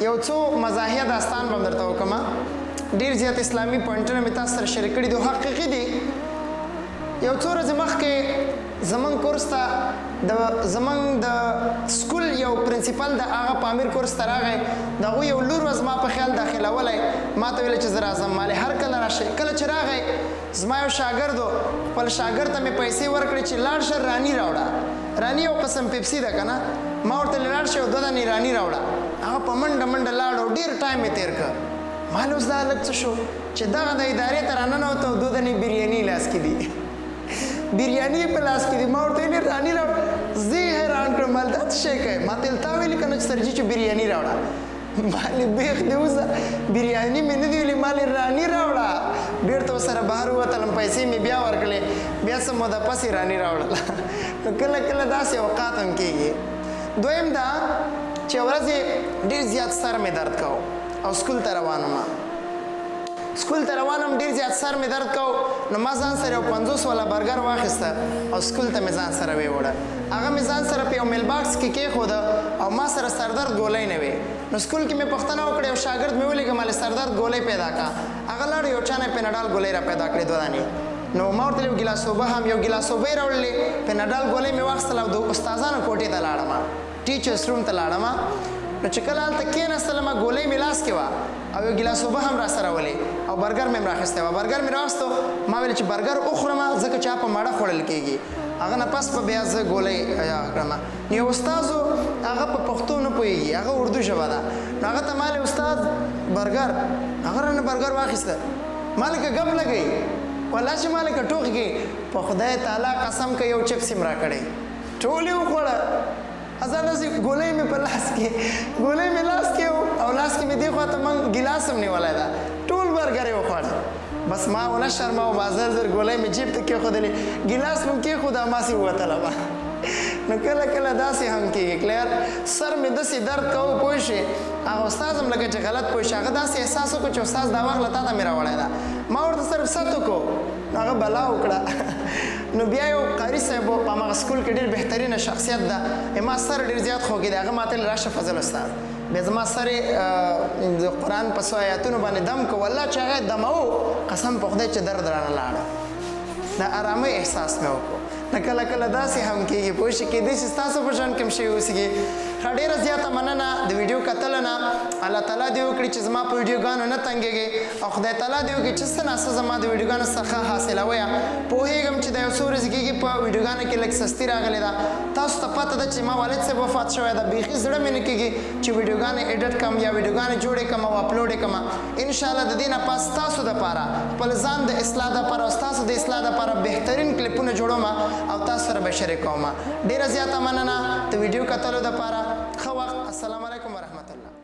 یو څو مزاحیه داستان به درته وکړم ډېر زیات اسلامي پوینټونه مې تاسو سره شریک کړي دي حقیقي دي یو څو ورځې مخکې زمونږ کورس ته زمونږ د سکول یو پرنسپل د هغه پامیر کورس ته راغی د هغوی یو لور وه زما په خیال داخلولی ما ته ویل چې زه راځم مالې هر کله راشئ کله چې راغی زما یو شاګرد و خپل شاګرد ته مې پیسې ورکړې چې لاړ شه راني راوړه راني یو قسم پیپسي ده که نه ما ورته لاړ شه یو 2 دانې راني راوړه هغه په منډه منډه لاړ او ډېر ټایم یې تېر کړ ما اوس دا هلک څه شو چې دغه د ادارې ته راننوته او 2 دانې بریاني لاس کې دي بریاني په لاس کې دي ما ورته ویلې راني راوړه زه یې حیران کړم ما دا څه شی کوې ما ته تا ویلې که نه چې سرجي چې بریاني راوړه مالې بیخ دې اوسه بریاني مې نه دي ویلې مالې راني راوړه بېرته ورسره بهر ووتلم پیسې مې بیا ورکړلې بیا څه موده پسې راني راوړله نو کله کله داسې اوقات هم کېږي دویم دا چې ورځې ډېر زیات سر مې درد کوو او سکول ته روان وم سکول ته روان هم ډېر زیات سر مې درد کو نو ما ځان سره یو 50 والا برګر واخیسته او سکول ته مې ځان سره ویوړه هغه مې ځان سره په یو میل باکس کې کېښوده او ما سره سردرد ګولۍ نه وې نو سکول کې مې پوښتنه وکړه یو شاګرد مې ولیږه مالې سردرد ګولۍ پیدا کړه هغه لاړ یو چا نه پیناډال ګولۍ را پیدا کړې 2 دانې نو ما ورته یو ګیلاس اوبه هم یو ګیلاس اوبه یې راوړلې پیناډال ګولۍ مې واخیستله او د استادانو کوټې ته لاړم ټیچرس روم ته لاړم نو چې کله هلته کېناستلم ګولۍ مې لاس کې وه او یو ګیلاس اوبه هم را سره ولې او برګر مې هم راخیستی وه برګر مې راوستو ما ویل چې برګر وخورم ځکه چې په ماړه خوړل کېږي هغه نه پس په بیا زه ګولۍ کړم نو یو استاد هغه په پښتو نه پوهېږي هغه اردو ژبه ده نو هغه ته ما استاد برګر هغه رانه برګر واخیسته ما لکه ګپ لګئ والله چې ما لکه ټوخ کې په خدای تعالی قسم که یو چپس هم راکړی ټول یې وخوړه ازا داسې ګولۍ مې په لاس کې ګولۍ مې لاس کې او لاس کې مې دې خوا ته من ګیلاس هم نیولی ده ټول برګر یې وخوړه بس ما ونه شرمه او زر زر ګولۍ مې جیب ته کېښودلې ګیلاس مې کېښوده هماسې ووتله به نو کله کله داسې هم کېږي کلیر سر مې داسې درد کوو پوه شې هغه استاد هم لکه چې غلط پوه شي هغه داسې احساس وکړو چې استاد دا وخت له تا ته مې راوړی ده ما ورته صرف ست وکړو نو هغه بلا وکړه نو بیا یو قاري صاحب په هماغه سکول کې ډېر بهترینه شخصیت ده ما سر ډېر زیات خوږی دی هغه ما ته ویل راشه فضل استاد بیا زما سر یې د قرآن په څو ایتونو باندې دم کو والله چې هغه دمو قسم په خدای چې درد رانه لاړه د ارامۍ احساس مې وکړو نه کله کله داسې هم کېږي پوه شي کېدای شي ستاسو په ژوند کې هم شوي اوسېږي ښه ډېره زیاته مننه د ویډیو کتلو نه الله تعالی دې وکړي چې زما په ویډیوګانو نه تنګېږي او خدای تعالی دې وکړي چې څه ناڅه زما د ویډیوګانو څخه حاصلوئ پوهېږم چې دا یو څو ورځې کېږي په ویډیوګانو کې لږ سستي راغلې ده تاسو ته پته ده چې ما والد صاحب وفات شوی ده بیخي زړه مې نه کېږي چې ویډیوګانې ایډټ کړم یا ویډیوګانې جوړې کړم او اپلوډ یې کړم انشاءالله د دې نه پس ستاسو دپاره خپل ځان د اصلاح دپاره او ستاسو د اصلاح دپاره بهترین کلیپونه جوړوم او تاسو سره به شریکوم ډېره زیاته مننه د ویډیو کتلو دپاره ښه وخت السلام علیکم ورحمت الله